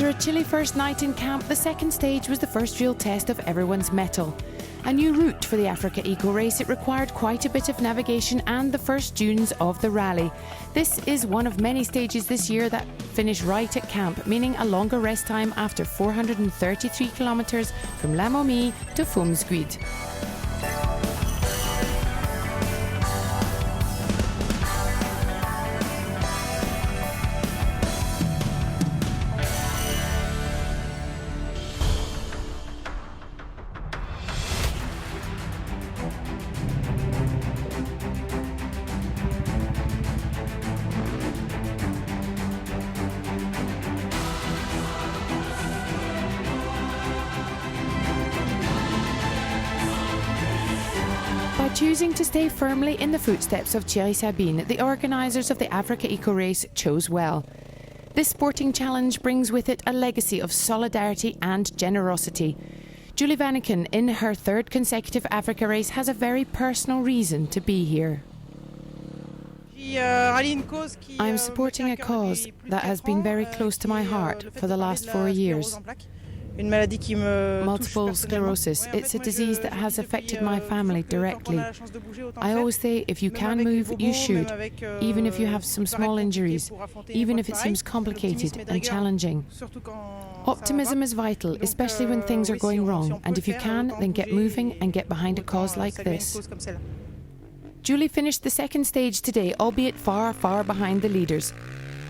After a chilly first night in camp, the second stage was the first real test of everyone's mettle. A new route for the AfricaEcoRace, it required quite a bit of navigation and the first dunes of the rally. This is one of many stages this year that finish right at camp, meaning a longer rest time after 433 kilometres from La Momie to Fumsguid. By choosing to stay firmly in the footsteps of Thierry Sabine, the organisers of the AfricaEcoRace chose well. This sporting challenge brings with it a legacy of solidarity and generosity. Julie Vaniken, in her third consecutive Africa race, has a very personal reason to be here. I'm supporting a cause that has been very close to my heart for the last 4 years. Multiple sclerosis. It's a disease that has affected my family directly. I always say if you can move, you should, even if you have some small injuries, even if it seems complicated and challenging. Optimism is vital, especially when things are going wrong, and if you can, then get moving and get behind a cause like this. Julie finished the second stage today, albeit far, far behind the leaders.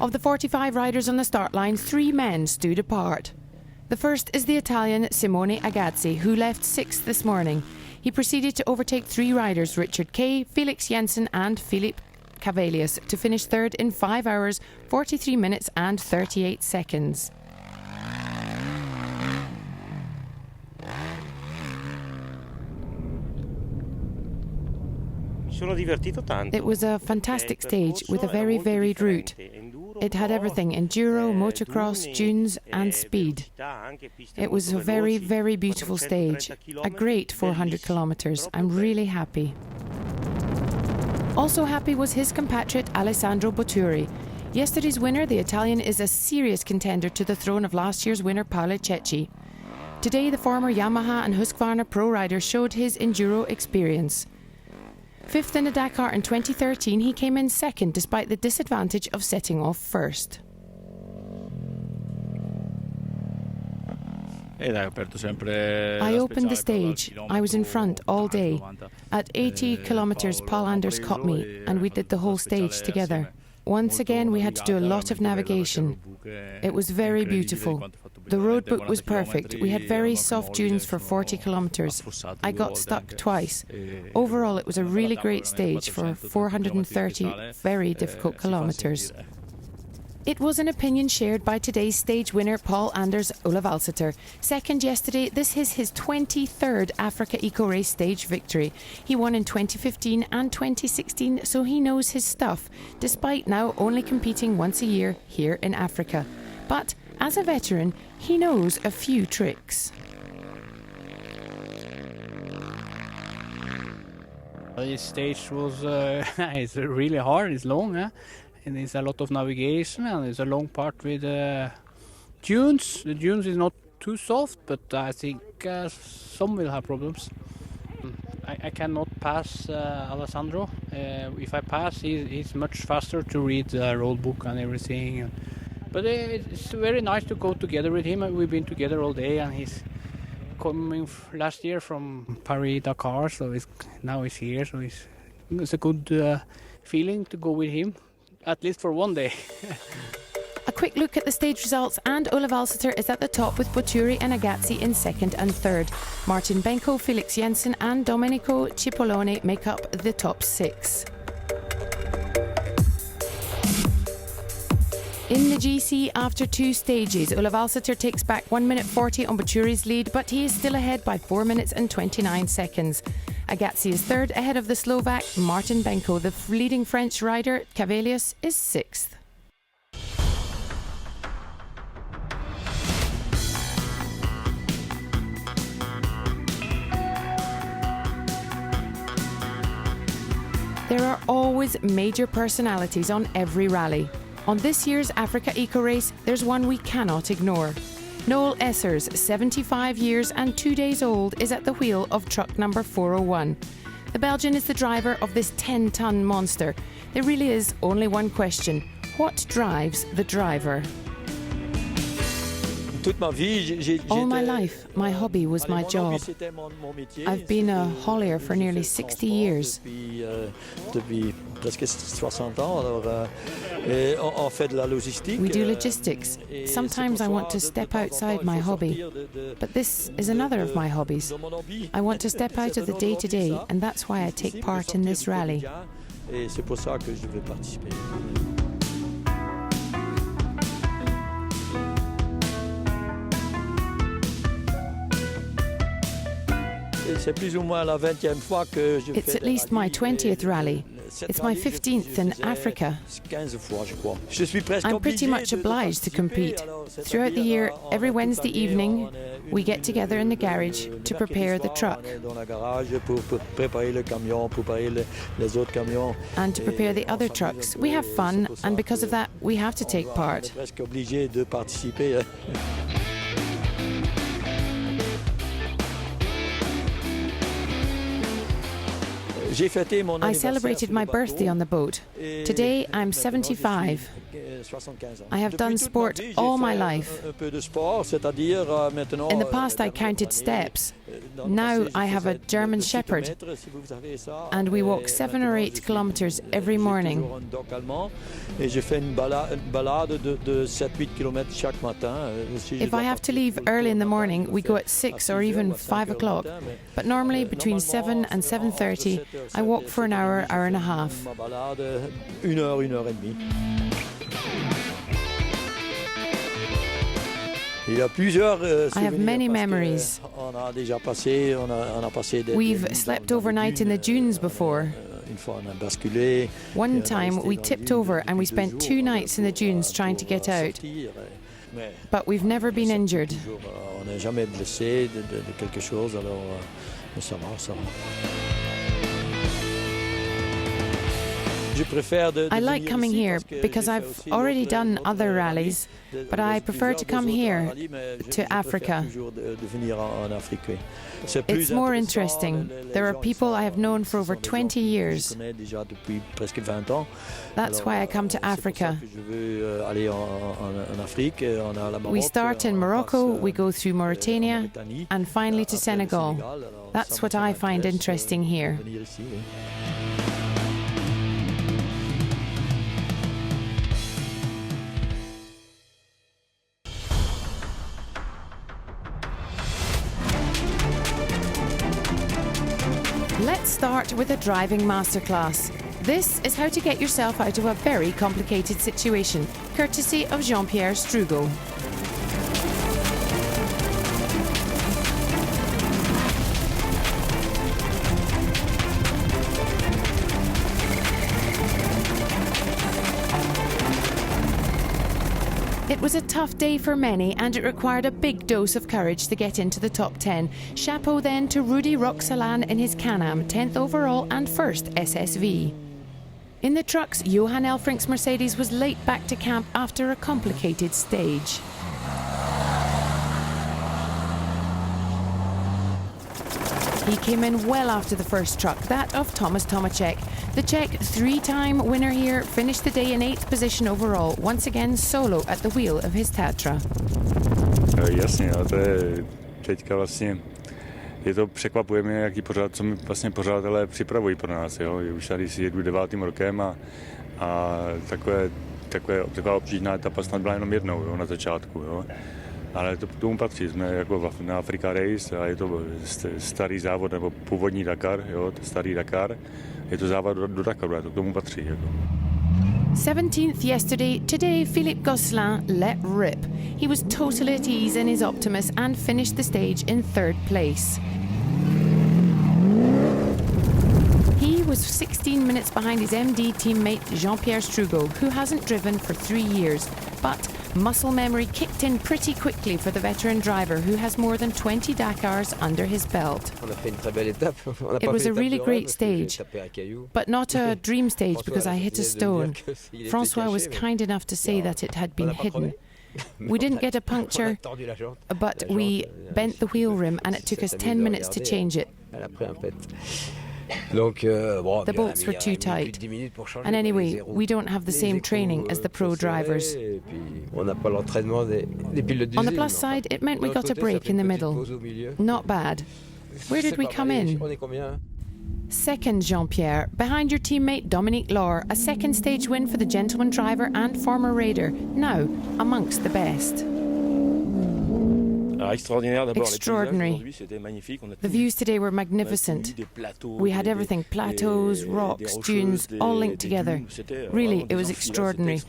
Of the 45 riders on the start line, 3 men stood apart. The first is the Italian Simone Agazzi, who left 6th this morning. He proceeded to overtake 3 riders, Richard Kay, Felix Jensen and Philippe Cavelius, to finish 3rd in 5 hours, 43 minutes and 38 seconds. It was a fantastic stage with a very varied route. It had everything: enduro, motocross, dunes and speed. It was a very, very beautiful stage. A great 400 kilometres. I'm really happy. Also happy was his compatriot Alessandro Botturi. Yesterday's winner, the Italian, is a serious contender to the throne of last year's winner Paolo Cecchi. Today the former Yamaha and Husqvarna pro rider showed his enduro experience. 5th in the Dakar in 2013, he came in 2nd despite the disadvantage of setting off first. I opened the stage. I was in front all day. At 80 kilometres, Paul Anders caught me and we did the whole stage together. Once again, we had to do a lot of navigation. It was very beautiful. The road book was perfect. We had very soft dunes for 40 kilometres. I got stuck twice. Overall, it was a really great stage for 430 very difficult kilometres. It was an opinion shared by today's stage winner Paul Anders Olav Alsiter. Second yesterday, this is his 23rd AfricaEcoRace stage victory. He won in 2015 and 2016, so he knows his stuff, despite now only competing once a year here in Africa. But as a veteran, he knows a few tricks. This stage was it's really hard, it's long, and there's a lot of navigation, and there's a long part with dunes. The dunes is not too soft, but I think some will have problems. I cannot pass Alessandro. If I pass, he's much faster to read the road book and everything. But it's very nice to go together with him. We've been together all day, and he's coming last year from Paris-Dakar, so now he's here. So it's a good feeling to go with him, at least for one day. A quick look at the stage results, and Olav Alsiter is at the top with Botturi and Agazzi in 2nd and 3rd. Martin Benko, Felix Jensen and Domenico Cipollone make up the top 6. In the GC, after 2 stages, Olav Alsiter takes back 1 minute 40 on Botturi's lead, but he is still ahead by 4 minutes and 29 seconds. Agazzi is 3rd, ahead of the Slovak Martin Benko. The leading French rider, Cavelius, is 6th. There are always major personalities on every rally. On this year's AfricaEcoRace, there's one we cannot ignore. Noel Essers, 75 years and 2 days old, is at the wheel of truck number 401. The Belgian is the driver of this 10-ton monster. There really is only one question. What drives the driver? All my life, my hobby was my job. I've been a haulier for nearly 60 years. We do logistics. Sometimes I want to step outside my hobby, but this is another of my hobbies. I want to step out of the day-to-day, and that's why I take part in this rally. It's at least my 20th rally. It's my 15th in Africa. I'm pretty much obliged to compete. Throughout the year, every Wednesday evening, we get together in the garage to prepare the truck and to prepare the other trucks. We have fun, and because of that, we have to take part. I celebrated my birthday on the boat. Today I'm 75. I have done sport all my life. In the past I counted steps. Now I have a German Shepherd and we walk 7 or 8 kilometers every morning. If I have to leave early in the morning, we go at 6 or even 5 o'clock. But normally between 7 and 7:30 I walk for an hour, hour and a half. I have many memories. We've slept overnight in the dunes before. One time we tipped over and we spent 2 nights in the dunes trying to get out. But we've never been injured. I like coming here because I've already done other rallies, but I prefer to come here to Africa. It's more interesting. There are people I have known for over 20 years. That's why I come to Africa. We start in Morocco, we go through Mauritania, and finally to Senegal. That's what I find interesting here. Let's start with a driving masterclass. This is how to get yourself out of a very complicated situation, courtesy of Jean-Pierre Strugo. It was a tough day for many, and it required a big dose of courage to get into the top 10. Chapeau then to Rudy Roxalan in his Can-Am, 10th overall and 1st SSV. In the trucks, Johan Elfrink's Mercedes was late back to camp after a complicated stage. He came in well after the first truck, that of Thomas Tomacek. The Czech, 3-time winner here, finished the day in 8th position overall, once again solo at the wheel of his Tatra. Jasně, ale to je teďka vlastně, je to překvapuje mě, jaký pořád, co mi vlastně pořadatelé připravují pro nás, jo. Už tady si jedu 9. rokem a taková obtížná etapa snad byla jenom jednou, jo, na začátku, jo. Ale to tomu patří, jsme jako na AfricaRace a je to starý závod, nebo původní Dakar, jo, starý Dakar. Je to závod do Dakaru, a to k tomu patří. Jako. 17th yesterday, today Philippe Gosselin let rip. He was totally at ease in his Optimus and finished the stage in 3rd place. He was 16 minutes behind his MD teammate Jean-Pierre Strugo, who hasn't driven for 3 years. But muscle memory kicked in pretty quickly for the veteran driver, who has more than 20 Dakars under his belt. It was a really great stage, but not a dream stage because I hit a stone. Francois was kind enough to say that it had been hidden. We didn't get a puncture, but we bent the wheel rim and it took us 10 minutes to change it. The bolts were too tight. And anyway, we don't have the same training as the pro drivers. On the plus side, it meant we got a break in the middle. Not bad. Where did we come in? Second, Jean-Pierre, behind your teammate Dominique Laure, a second stage win for the gentleman driver and former raider, now amongst the best. Extraordinary. The views today were magnificent. We had everything, plateaus, rocks, dunes, all linked together. Really, it was extraordinary.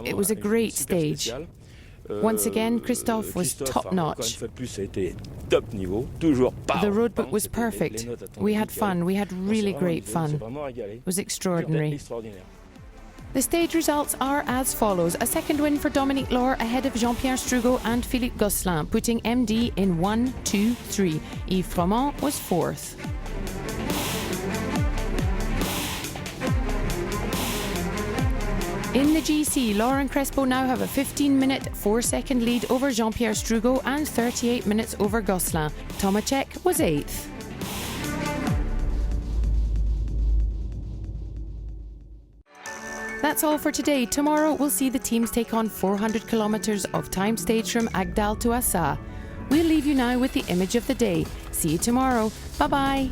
It was a great stage. Once again, Christophe was top-notch. The roadbook was perfect. We had fun. We had really great fun. It was extraordinary. The stage results are as follows. A second win for Dominique Laure ahead of Jean-Pierre Strugo and Philippe Gosselin, putting MD in 1, 2, 3. Yves Froment was fourth. In the GC, Laurent Crespo now have a 15-minute, 4-second lead over Jean-Pierre Strugo and 38 minutes over Gosselin. Tomacek was 8th. That's all for today. Tomorrow we'll see the teams take on 400 kilometres of time stage from Agdal to Assa. We'll leave you now with the image of the day. See you tomorrow. Bye-bye.